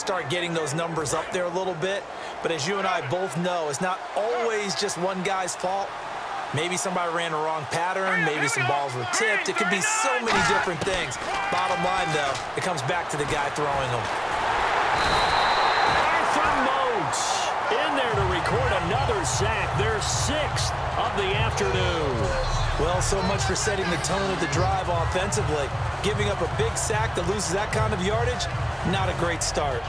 start getting those numbers up there a little bit. But as you and I both know, it's not always just one guy's fault. Maybe somebody ran the wrong pattern. Maybe some balls were tipped. It could be so many different things. Bottom line, though, it comes back to the guy throwing them. Arthur Moats in there to record another sack. Their 6th of the afternoon. Well, so much for setting the tone of the drive offensively. Giving up a big sack that loses that kind of yardage, not a great start.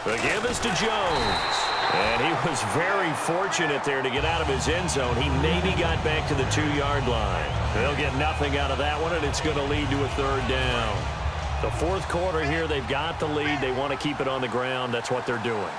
The give is to Jones. And he was very fortunate there to get out of his end zone. He maybe got back to the 2-yard line. They'll get nothing out of that one, and it's going to lead to a 3rd down. The 4th quarter here, they've got the lead. They want to keep it on the ground. That's what they're doing.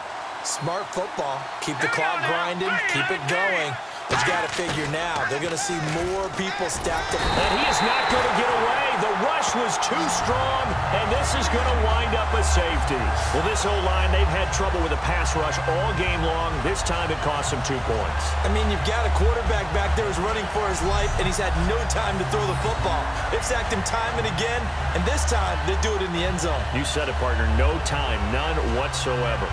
Smart football. Keep the clock grinding. Keep it going. But you got to figure now, they're going to see more people stacked up. And he is not going to get away. The rush was too strong, and this is going to wind up a safety. Well, this whole line, they've had trouble with a pass rush all game long. This time it cost them 2 points. I mean, you've got a quarterback back there who's running for his life, and he's had no time to throw the football. They've sacked him time and again, and this time they do it in the end zone. You said it, partner. No time, none whatsoever.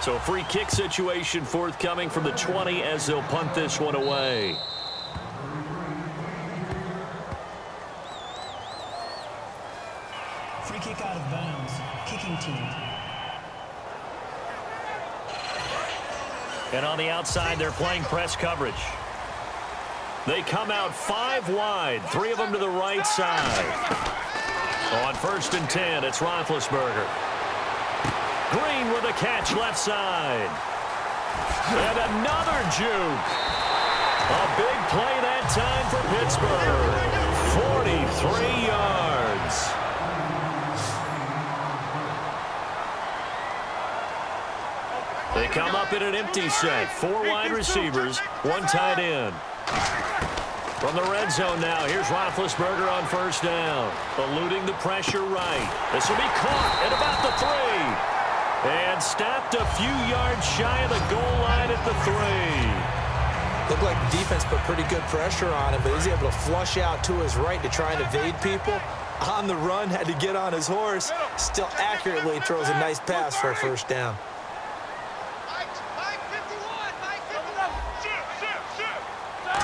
So free kick situation forthcoming from the 20 as they'll punt this one away. Free kick out of bounds. Kicking team. And on the outside, they're playing press coverage. They come out 5 wide, 3 of them to the right side. On 1st and 10, it's Roethlisberger. Green with a catch left side. And another juke. A big play that time for Pittsburgh. 43 yards. They come up in an empty set. 4 wide receivers, 1 tight end. From the red zone now, here's Roethlisberger on 1st down. Eluding the pressure right. This will be caught at about the 3. And stopped a few yards shy of the goal line at the 3. Looked like the defense put pretty good pressure on him, but he's able to flush out to his right to try and evade people. On the run, had to get on his horse. Still accurately throws a nice pass for a 1st down.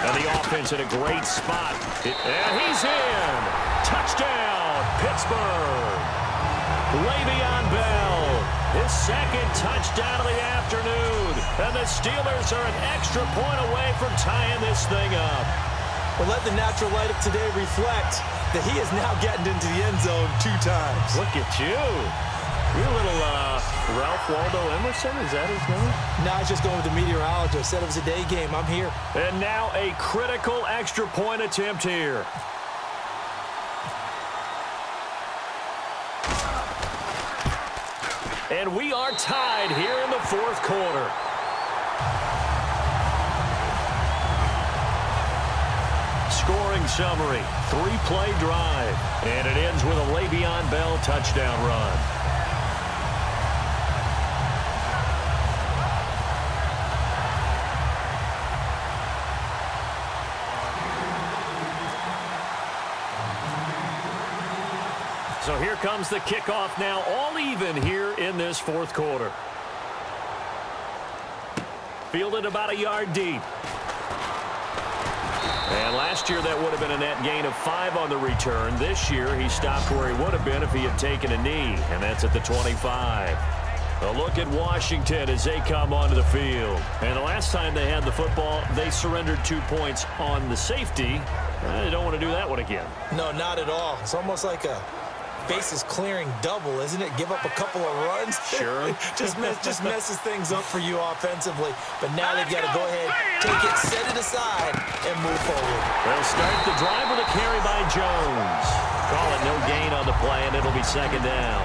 And the offense in a great spot. And he's in. Touchdown, Pittsburgh. Le'Veon Bell, his 2nd touchdown of the afternoon. And the Steelers are an extra point away from tying this thing up. Well, let the natural light of today reflect that he is now getting into the end zone 2 times. Look at you. You're a little Ralph Waldo Emerson, is that his name? No, I was just going with the meteorologist. Said it was a day game. I'm here. And now a critical extra point attempt here. And we are tied here in the 4th quarter. Scoring summary, 3-play drive. And it ends with a Le'Veon Bell touchdown run. So here comes the kickoff now, all even here in this 4th quarter. Fielded about a yard deep. And last year that would have been a net gain of 5 on the return. This year he stopped where he would have been if he had taken a knee, and that's at the 25. A look at Washington as they come onto the field. And the last time they had the football, they surrendered 2 points on the safety. They don't want to do that one again. No, not at all. It's almost like a bases clearing double, isn't it? Give up a couple of runs. Sure. just messes things up for you offensively. But now they've got to go ahead, take it, set it aside, and move forward. They'll start the drive with a carry by Jones. Call it no gain on the play, and it'll be 2nd down.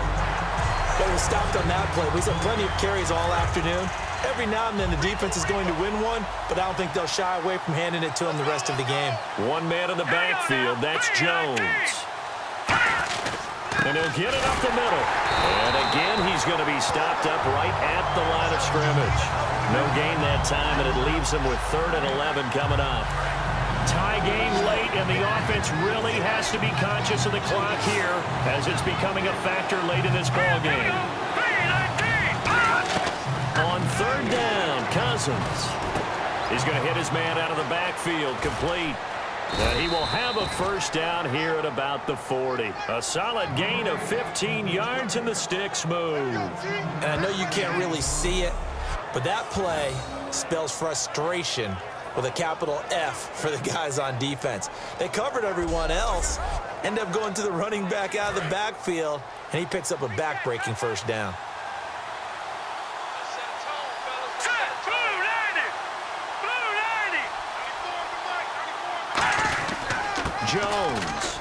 Got to was stopped on that play. He's had plenty of carries all afternoon. Every now and then the defense is going to win one, but I don't think they'll shy away from handing it to him the rest of the game. One man in the backfield. That's Jones. And he'll get it up the middle. And again, he's going to be stopped up right at the line of scrimmage. No gain that time, and it leaves him with 3rd and 11 coming up. Tie game late, and the offense really has to be conscious of the clock here as it's becoming a factor late in this ball game. On 3rd down, Cousins. He's going to hit his man out of the backfield, complete. And he will have a 1st down here at about the 40. A solid gain of 15 yards, and the sticks move. And I know you can't really see it, but that play spells frustration with a capital F for the guys on defense. They covered everyone else, end up going to the running back out of the backfield, and he picks up a back-breaking 1st down. Jones.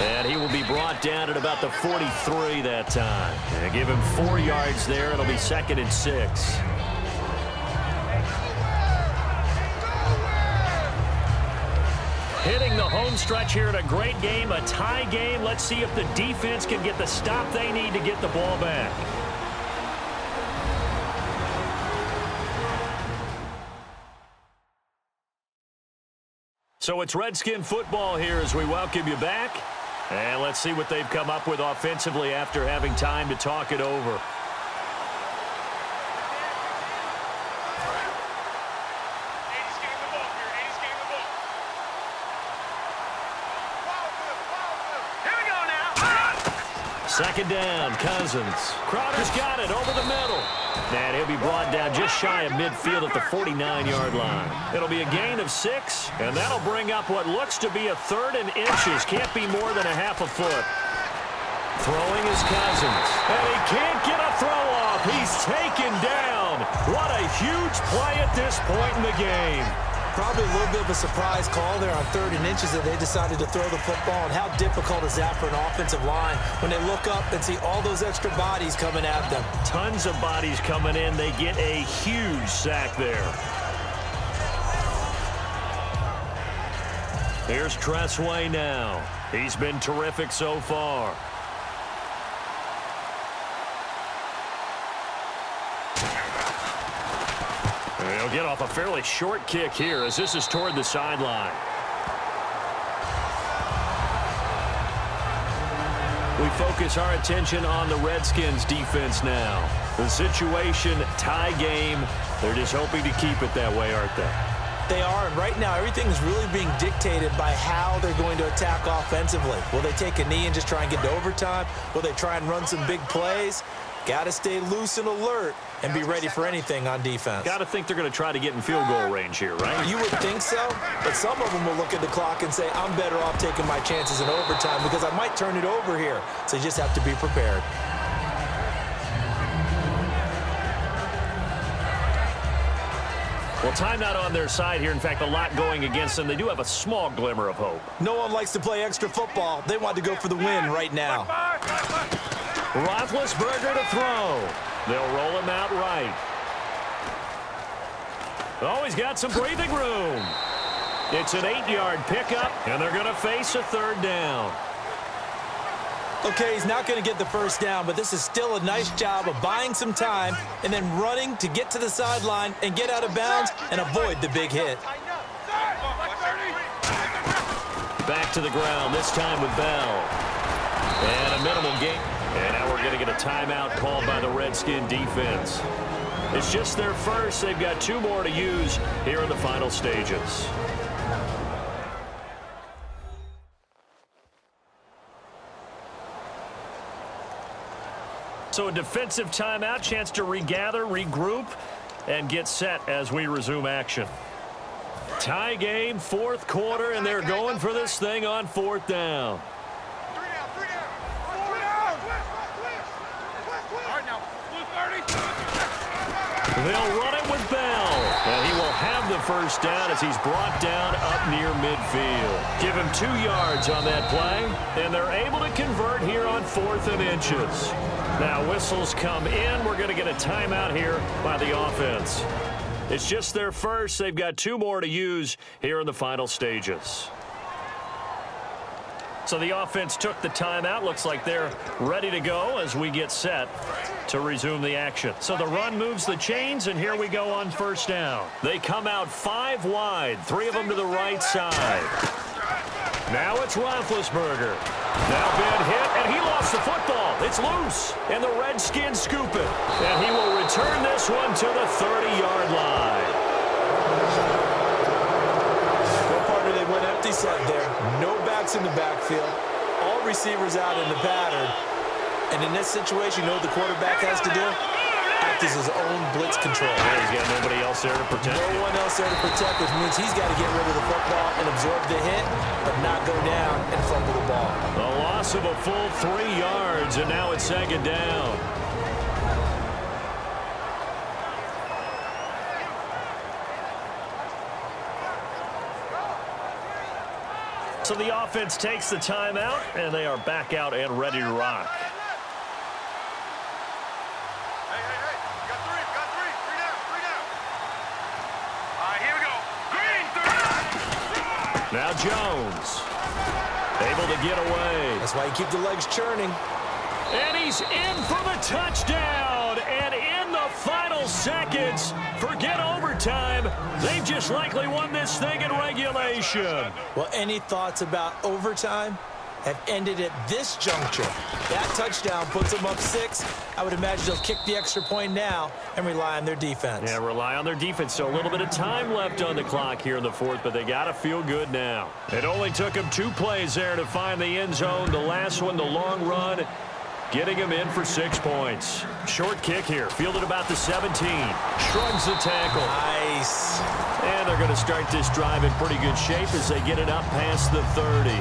And he will be brought down at about the 43 that time. And give him 4 yards there. It'll be 2nd and 6. Hitting the home stretch here in a great game, a tie game. Let's see if the defense can get the stop they need to get the ball back. So it's Redskin football here as we welcome you back. And let's see what they've come up with offensively after having time to talk it over. Second down, Cousins. Crowder's got it over the middle. And he'll be brought down just shy of midfield at the 49-yard line. It'll be a gain of 6, and that'll bring up what looks to be a 3rd and inches. Can't be more than a half a foot. Throwing is Cousins. And he can't get a throw off. He's taken down. What a huge play at this point in the game. Probably a little bit of a surprise call there on 3rd and inches that they decided to throw the football. And how difficult is that for an offensive line when they look up and see all those extra bodies coming at them? Tons of bodies coming in. They get a huge sack there. Here's Tressway now. He's been terrific so far. He'll get off a fairly short kick here as this is toward the sideline. We focus our attention on the Redskins defense now. The situation, tie game. They're just hoping to keep it that way, aren't they? They are, and right now everything is really being dictated by how they're going to attack offensively. Will they take a knee and just try and get to overtime? Will they try and run some big plays? Got to stay loose and alert and be ready for anything on defense. Got to think they're going to try to get in field goal range here, right? You would think so, but some of them will look at the clock and say, I'm better off taking my chances in overtime because I might turn it over here. So you just have to be prepared. Well, timeout on their side here. In fact, a lot going against them. They do have a small glimmer of hope. No one likes to play extra football. They want to go for the win right now. Roethlisberger to throw. They'll roll him out right. Oh, he's got some breathing room. It's an 8-yard pickup, and they're going to face a 3rd down. Okay, he's not going to get the 1st down, but this is still a nice job of buying some time and then running to get to the sideline and get out of bounds and avoid the big hit. Back to the ground, this time with Bell. And a minimal gain. And now we're going to get a timeout called by the Redskin defense. It's just their first. They've got 2 more to use here in the final stages. So a defensive timeout, chance to regather, regroup, and get set as we resume action. Tie game, 4th quarter, and they're going for this thing on 4th down. They'll run it with Bell, and he will have the the first down as he's brought down up near midfield. Give him 2 yards on that play, and they're able to convert here on 4th and inches. Now whistles come in. We're going to get a timeout here by the offense. It's just their first. They've got 2 more to use here in the final stages. So the offense took the timeout. Looks like they're ready to go as we get set to resume the action. So the run moves the chains, and here we go on first down. They come out 5 wide, 3 of them to the right side. Now it's Roethlisberger. Now been hit, and he lost the football. It's loose, and the Redskins scoop it. And he will return this one to the 30-yard line. No partner, they went empty set there. No backs in the backfield. All receivers out in the pattern. And in this situation, you know what the quarterback has to do? Act as his own blitz control. Yeah, he's got nobody else there to protect him. No one else there to protect, which means he's got to get rid of the football and absorb the hit, but not go down and fumble the ball. A loss of a full 3 yards, and now it's 2nd down. So the offense takes the timeout, and they are back out and ready to rock. Hey, we got 3 down. All right, here we go. Green, 3. Now Jones, able to get away. That's why you keep the legs churning. And he's in for the touchdown. And in the final seconds, forget overtime. They've just likely won this thing in regulation. Well, any thoughts about overtime have ended at this juncture. That touchdown puts them up 6. I would imagine they'll kick the extra point now and rely on their defense. Yeah, rely on their defense. So a little bit of time left on the clock here in the 4th, but they got to feel good now. It only took them 2 plays there to find the end zone. The last one, the long run, getting him in for 6 points. Short kick here, fielded about the 17. Shrugs the tackle. Nice. And they're going to start this drive in pretty good shape as they get it up past the 30.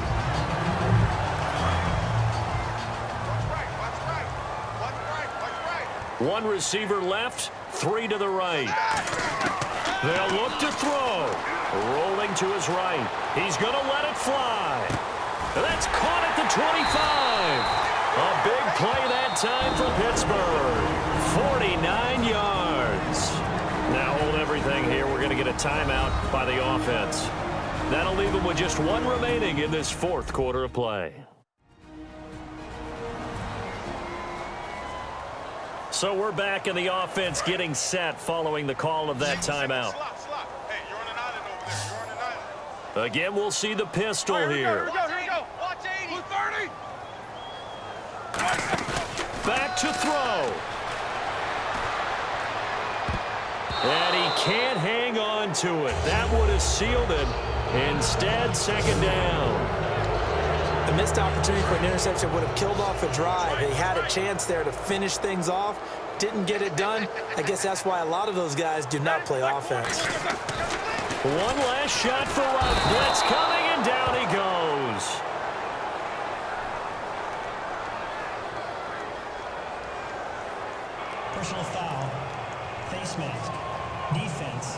One receiver left, 3 to the right. They'll look to throw. Rolling to his right. He's going to let it fly. That's caught at the 25. A big play that time for Pittsburgh. 49 yards. Now hold everything here. We're going to get a timeout by the offense. That'll leave them with just 1 remaining in this 4th quarter of play. So we're back in the offense getting set following the call of that timeout. Hey, you're on an island over there. You're on an island. Again, we'll see the pistol here. Here we go. Watch 80. 30. Back to throw. And he can't hang on to it. That would have sealed it. Instead, 2nd down. The missed opportunity for an interception would have killed off a drive. They had a chance there to finish things off. Didn't get it done. I guess that's why a lot of those guys do not play offense. One last shot for Ruff. Blitz coming, and down he goes. Personal foul. Face mask. Defense.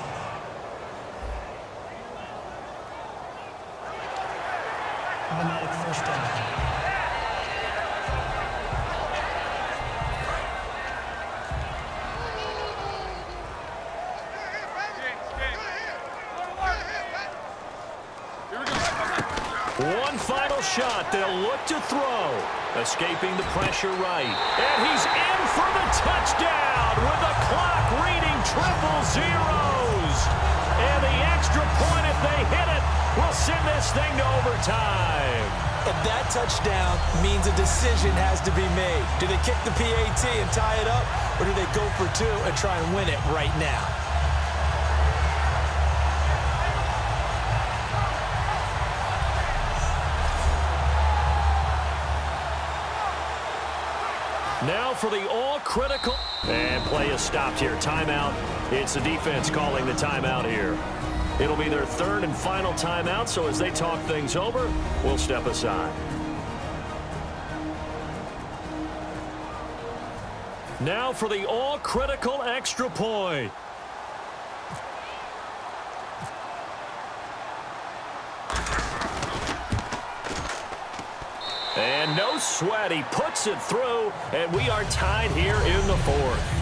Automatic first down. One final shot. They'll look to throw. Escaping the pressure right. And he's in for the touchdown with the clock reading triple zeros. And the extra point, if they hit it, will send this thing to overtime. And that touchdown means a decision has to be made. Do they kick the PAT and tie it up, or do they go for 2 and try and win it right now? Now for the all-critical. And play is stopped here. Timeout. It's the defense calling the timeout here. It'll be their 3rd and final timeout, so as they talk things over, we'll step aside. Now for the all-critical extra point. And no sweat. He puts it through, and we are tied here in the fourth.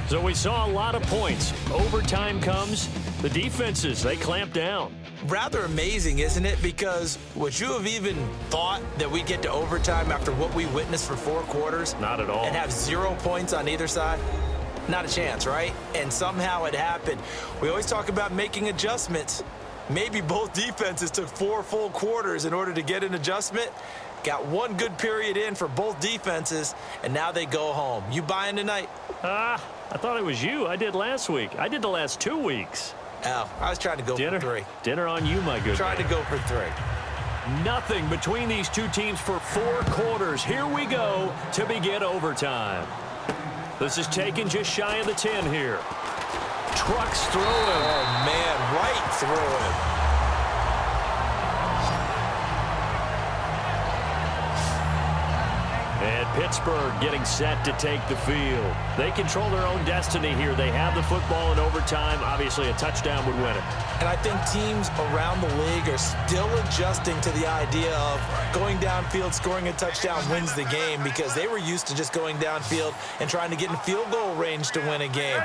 So we saw a lot of points. Overtime comes. The defenses, they clamp down. Rather amazing, isn't it? Because would you have even thought that we'd get to overtime after what we witnessed for 4 quarters? Not at all. And have 0 points on either side? Not a chance, right? And somehow it happened. We always talk about making adjustments. Maybe both defenses took 4 full quarters in order to get an adjustment. Got 1 good period in for both defenses, and now they go home. You buying tonight? I thought it was you. I did last week. I did the last 2 weeks. Oh, I was trying to go for 3. Dinner on you, my good Trying man. to go for 3. Nothing between these two teams for 4 quarters. Here we go to begin overtime. This is taken just shy of the 10 here. Trucks through him. Oh, man, right through him. And Pittsburgh getting set to take the field. They control their own destiny here. They have the football in overtime. Obviously, a touchdown would win it. And I think teams around the league are still adjusting to the idea of going downfield, scoring a touchdown wins the game, because they were used to just going downfield and trying to get in field goal range to win a game.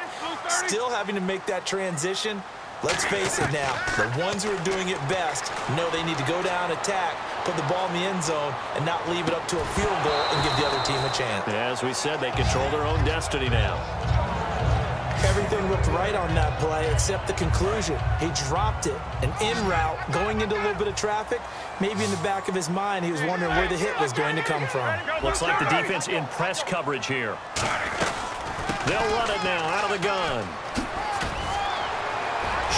Still having to make that transition. Let's face it now, the ones who are doing it best know they need to go down, attack, put the ball in the end zone, and not leave it up to a field goal and give the other team a chance. As we said, they control their own destiny now. Everything looked right on that play except the conclusion. He dropped it, an in route, going into a little bit of traffic. Maybe in the back of his mind, he was wondering where the hit was going to come from. Looks like the defense in press coverage here. They'll run it now out of the gun.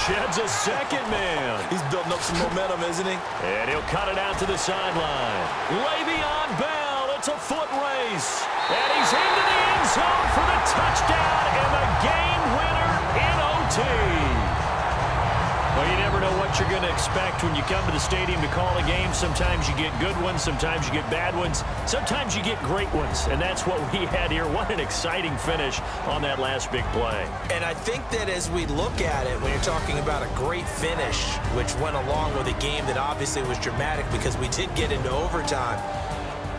Sheds a second man. He's building up some momentum, isn't he? And he'll cut it out to the sideline. Le'Veon Bell, it's a foot race. And he's into the end zone for the touchdown and the game winner in OT. Well, you never know what you're going to expect when you come to the stadium to call a game. Sometimes you get good ones, sometimes you get bad ones, sometimes you get great ones. And that's what we had here. What an exciting finish on that last big play. And I think that as we look at it, when you're talking about a great finish, which went along with a game that obviously was dramatic because we did get into overtime,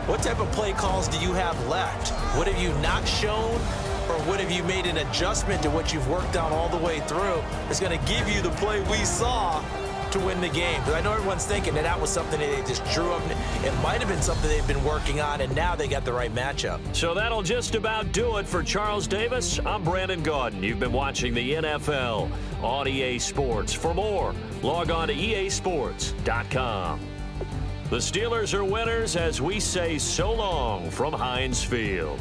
what type of play calls do you have left? What have you not shown? Or what have you made an adjustment to what you've worked on all the way through that's going to give you the play we saw to win the game? Because I know everyone's thinking that was something that they just drew up. It might have been something they've been working on, and now they got the right matchup. So that'll just about do it for Charles Davis. I'm Brandon Gaudin. You've been watching the NFL on EA Sports. For more, log on to easports.com. The Steelers are winners as we say so long from Heinz Field.